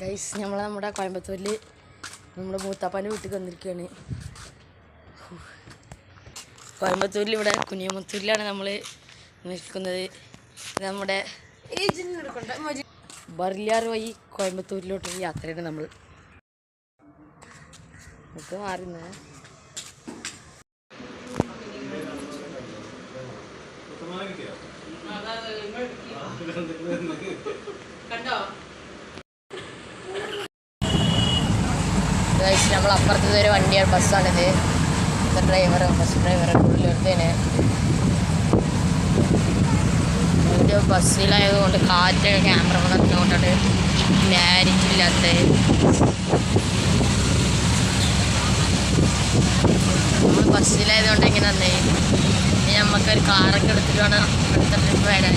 Guys നമ്മുടെ കോയമ്പത്തൂരിൽ നമ്മുടെ മൂത്താപ്പാൻ്റെ വീട്ടിൽ വന്നിരിക്കുകയാണ്. കോയമ്പത്തൂരിൽ ഇവിടെ കുനിയമുത്തൂരിലാണ് നമ്മൾ നിൽക്കുന്നത്. നമ്മുടെ ബർലിയാർ വഴി കോയമ്പത്തൂരിലോട്ടൊരു യാത്രയാണ് നമ്മൾ. ഒക്കെ മാറുന്നേ നമ്മൾ അപ്പുറത്തത് ഒരു വണ്ടിയാണ്, ബസ്സാണിത്. ബസ് ഡ്രൈവർ ഉള്ളിലത്തേന് ബസ്സിലായതുകൊണ്ട് കാറ്റൊക്കെ ക്യാമറ കൊണ്ടുകൊണ്ടാണ് ക്ലാരിറ്റി ഇല്ലാത്തത്. നമ്മൾ ബസ്സിലായതുകൊണ്ട് ഇങ്ങനെ വന്നേ. ഇനി നമുക്കൊരു കാറൊക്കെ എടുത്തിട്ട് വേണം അടുത്ത ട്രിപ്പ് വരാൻ.